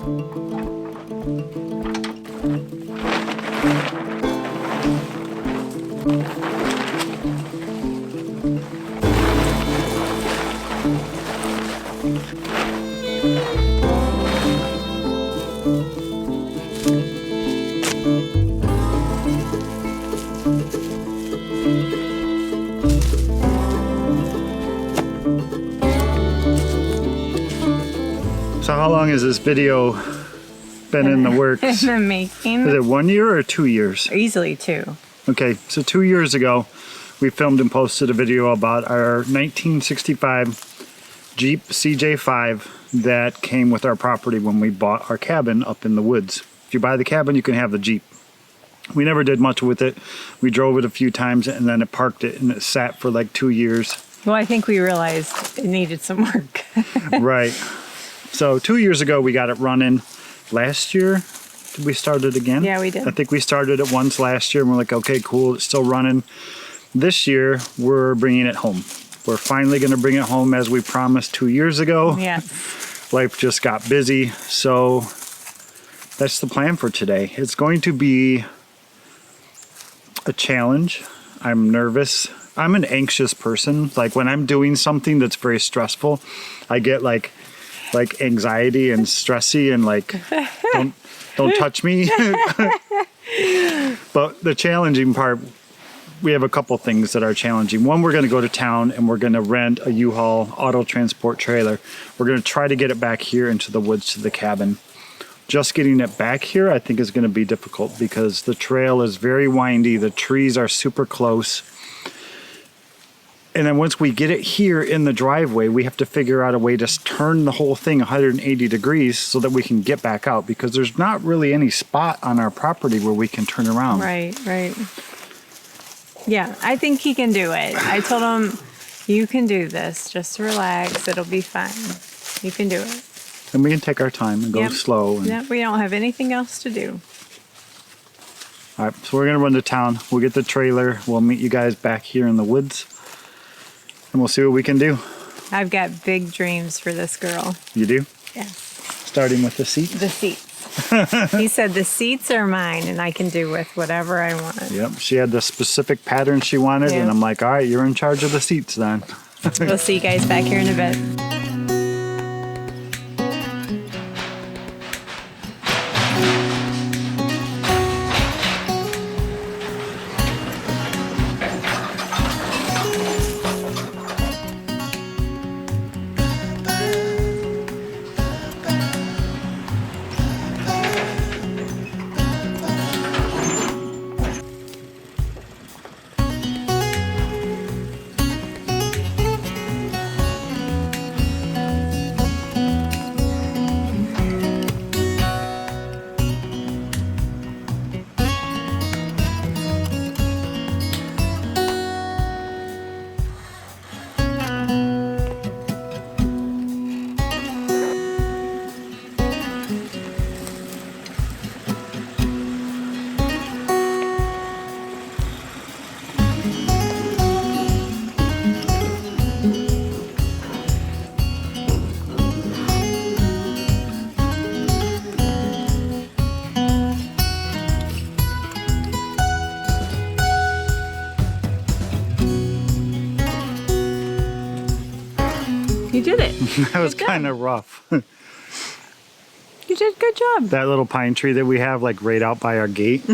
So how long has this video been in the works? In the making. Is it 1 year or 2 years? Easily 2. Okay, so 2 years ago, we filmed and posted a video about our 1965 Jeep CJ5 that came with our property when we bought our cabin up in the woods. If you buy the cabin, you can have the Jeep. We never did much with it. We drove it a few times and then it parked it and it sat for like 2 years. Well, I think we realized it needed some work. Right. So 2 years ago, we got it running. Last year, did we start it again? Yeah, we did. I think we started it once last year and we're like, okay, cool, it's still running. This year, we're bringing it home. We're finally gonna bring it home as we promised 2 years ago. Yeah. Life just got busy, so that's the plan for today. It's going to be a challenge. I'm nervous. I'm an anxious person. Like when I'm doing something that's very stressful, I get like anxiety and stressy and like don't touch me. But the challenging part, we have a couple things that are challenging. One, we're going to go to town and we're going to rent a U-Haul auto transport trailer. We're going to try to get it back here into the woods to the cabin. Just getting it back here I think is going to be difficult because the trail is very windy. The trees are super close. And then once we get it here in the driveway, we have to figure out a way to turn the whole thing 180 degrees so that we can get back out because there's not really any spot on our property where we can turn around. Right, right. Yeah, I think he can do it. I told him, you can do this. Just relax. It'll be fine. You can do it. And we can take our time and go slow. And... Yeah, we don't have anything else to do. All right, so we're going to run to town. We'll get the trailer. We'll meet you guys back here in the woods. And we'll see what we can do. I've got big dreams for this girl. You do? Yes. Starting with the seats? The seats. He said the seats are mine and I can do with whatever I want. Yep. She had the specific pattern she wanted, and I'm like, all right, you're in charge of the seats then. We'll see you guys back here in a bit. You did it. That was kind of rough. You did a good job. That little pine tree that we have like right out by our gate,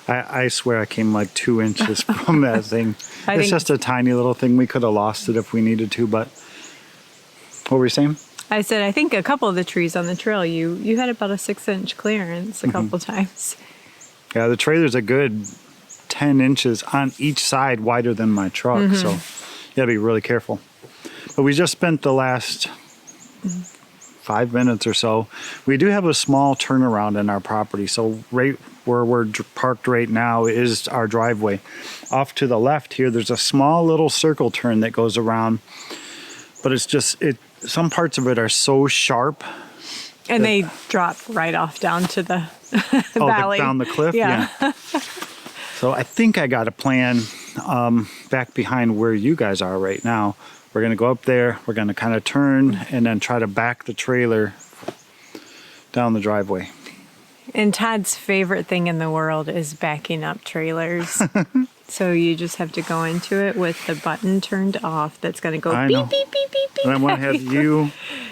I swear I came like 2 inches from that thing. It's just a tiny little thing. We could have lost it if we needed to, but what were you saying? I said, I think a couple of the trees on the trail, you had about a 6-inch clearance a couple times. Yeah, the trailer's a good 10 inches on each side wider than my truck, so you gotta be really careful. But we just spent the last 5 minutes or so. We do have a small turnaround in our property, so right where we're parked right now is our driveway. Off to the left here, there's a small little circle turn that goes around, but it's just, some parts of it are so sharp. And they drop right off down to the valley. Down the cliff? Yeah. So I think I got a plan back behind where you guys are right now. We're gonna go up there, we're gonna kind of turn and then try to back the trailer down the driveway. And Todd's favorite thing in the world is backing up trailers. So you just have to go into it with the button turned off. That's going to go beep, beep, beep, beep, beep. And I want to have you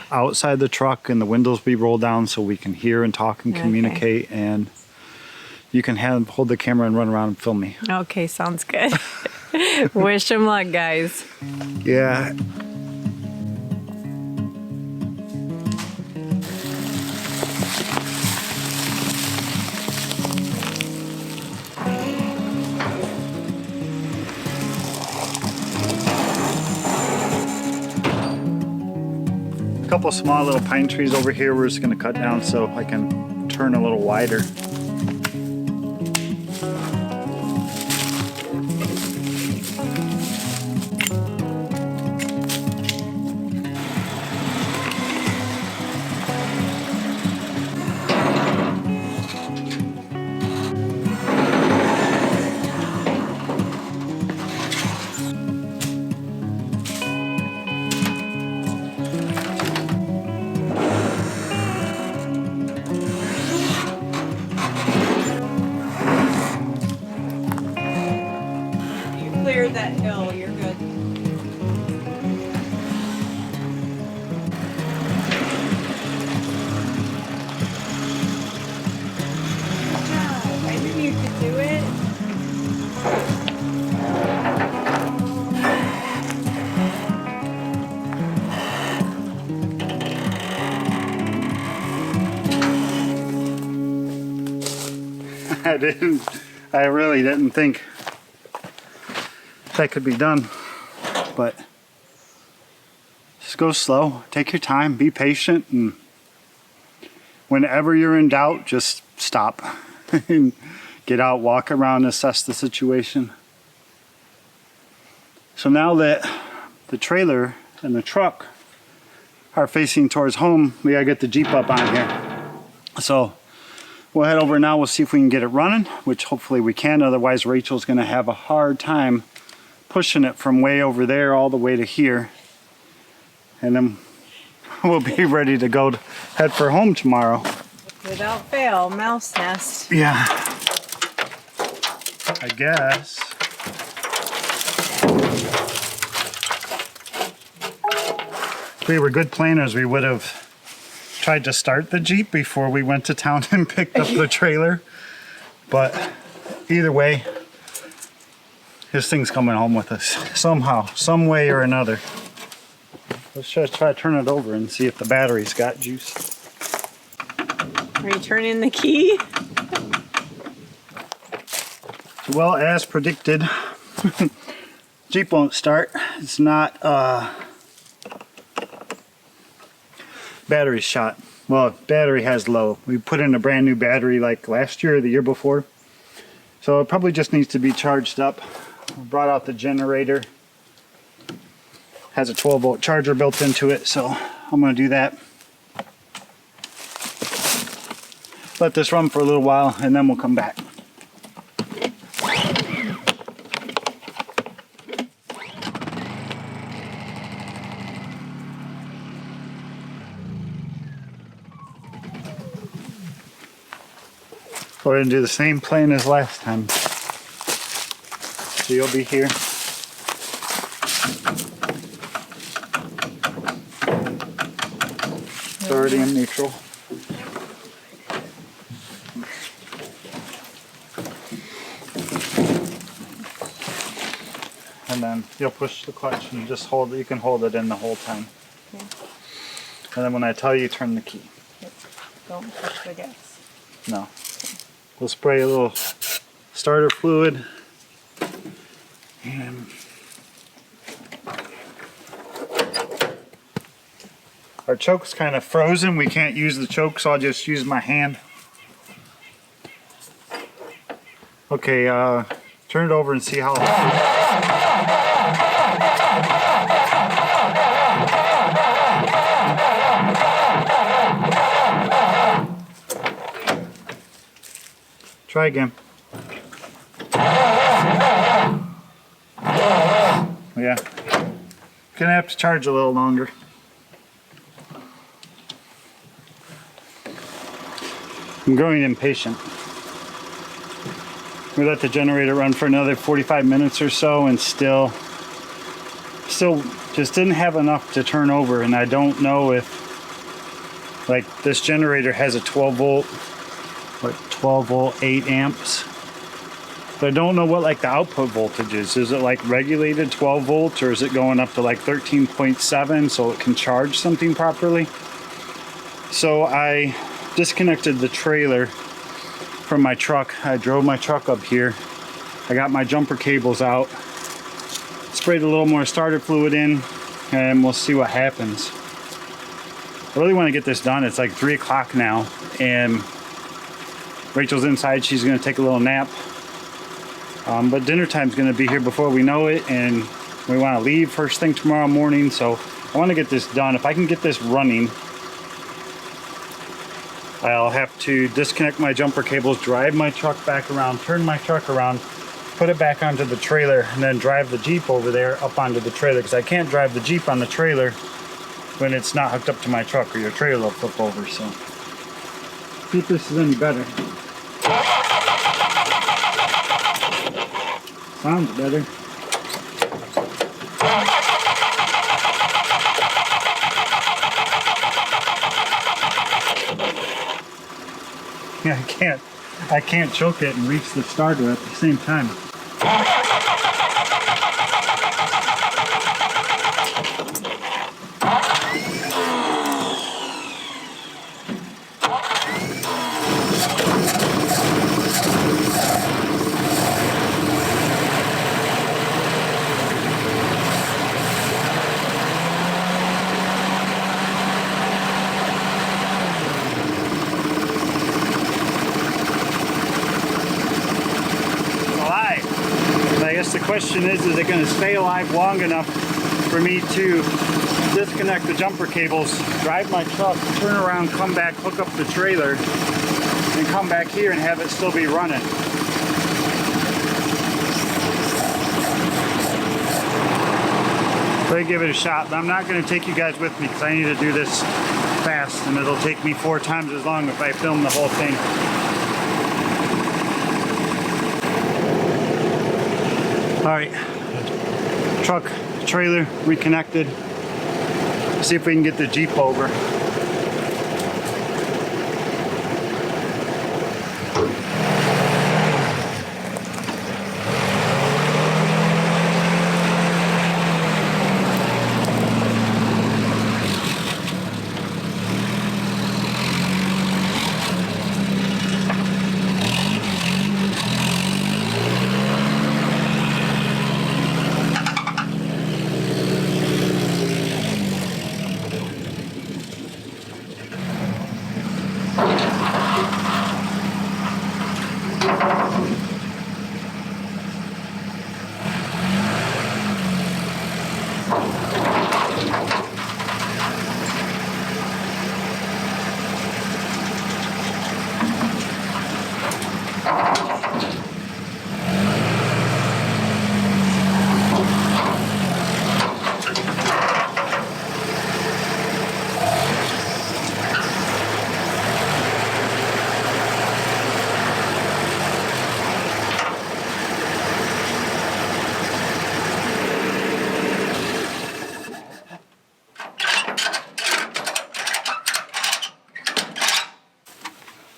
outside the truck and the windows be rolled down so we can hear and talk and communicate. And you can hold the camera and run around and film me. Okay, sounds good. Wish him luck, guys. Yeah. A couple small little pine trees over here we're just going to cut down so I can turn a little wider. Cleared that hill, you're good. I knew you could do it. I really didn't think that could be done, but just go slow, take your time, be patient, and whenever you're in doubt, just stop and get out, walk around, assess the situation. So now that the trailer and the truck are facing towards home, we gotta get the Jeep up on here. So we'll head over now, we'll see if we can get it running, which hopefully we can, otherwise Rachel's gonna have a hard time pushing it from way over there all the way to here, and then we'll be ready to go head for home tomorrow. Without fail, mouse nest. Yeah, I guess. If we were good planners, we would have tried to start the Jeep before we went to town and picked up the trailer, but either way, this thing's coming home with us somehow, some way or another. Let's just try to turn it over and see if the battery's got juice. Are you turning the key? Well, as predicted, Jeep won't start. It's not battery's shot. Well, battery has low. We put in a brand new battery like last year or the year before, so it probably just needs to be charged up. We brought out the generator. Has a 12-volt charger built into it, so I'm going to do that. Let this run for a little while, and then we'll come back. We're going to do the same plan as last time. So you'll be here. It's already in neutral. And then you'll push the clutch and just hold it. You can hold it in the whole time. Okay. And then when I tell you, turn the key. Don't push the gas. No. We'll spray a little starter fluid. And our choke's kind of frozen. We can't use the choke, so I'll just use my hand. Okay, turn it over and see how. Try again. Yeah. Gonna have to charge a little longer. I'm growing impatient. We let the generator run for another 45 minutes or so and still just didn't have enough to turn over. And I don't know if, like, this generator has a 12 volt, 8 amps. But I don't know what like the output voltage is. Is it like regulated 12 volts or is it going up to like 13.7 so it can charge something properly? So I disconnected the trailer from my truck. I drove my truck up here. I got my jumper cables out, sprayed a little more starter fluid in, and we'll see what happens. I really want to get this done. It's like 3 o'clock now and Rachel's inside. She's going to take a little nap. But dinner time's going to be here before we know it, and we want to leave first thing tomorrow morning, so I want to get this done. If I can get this running, I'll have to disconnect my jumper cables, drive my truck back around, turn my truck around, put it back onto the trailer, and then drive the Jeep over there up onto the trailer, because I can't drive the Jeep on the trailer when it's not hooked up to my truck, or your trailer will flip over. So see if this is any better. Sounds better. Yeah, I can't choke it and reach the starter at the same time. The question is it going to stay alive long enough for me to disconnect the jumper cables, drive my truck, turn around, come back, hook up the trailer, and come back here and have it still be running? Let me give it a shot, but I'm not going to take you guys with me because I need to do this fast, and it'll take me 4 times as long if I film the whole thing. All right, truck, trailer reconnected. See if we can get the Jeep over.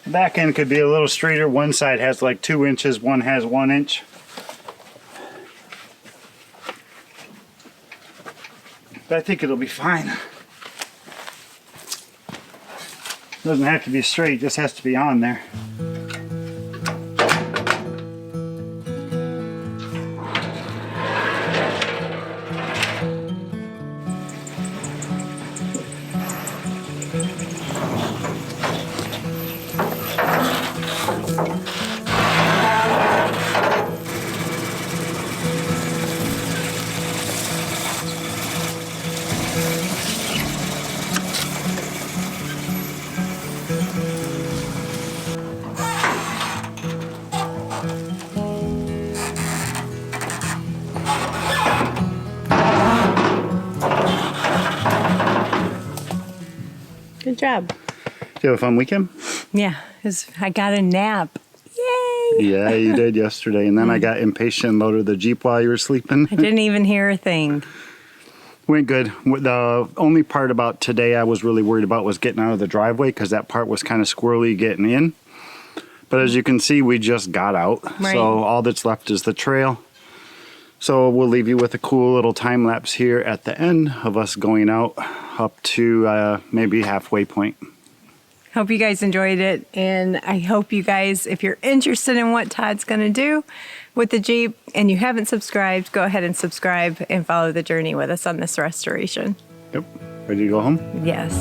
Back end could be a little straighter. One side has like 2 inches, one has 1 inch. But I think it'll be fine. Doesn't have to be straight, just has to be on there. Good job. Did you have a fun weekend? Yeah, I got a nap. Yay! Yeah, you did yesterday. And then I got impatient and loaded the Jeep while you were sleeping. I didn't even hear a thing. Went good. The only part about today I was really worried about was getting out of the driveway because that part was kind of squirrely getting in. But as you can see, we just got out. Right. So all that's left is the trail. So we'll leave you with a cool little time lapse here at the end of us going out up to maybe halfway point. Hope you guys enjoyed it, and I hope you guys, if you're interested in what Todd's going to do with the Jeep and you haven't subscribed, go ahead and subscribe and follow the journey with us on this restoration. Yep. Ready to go home? Yes.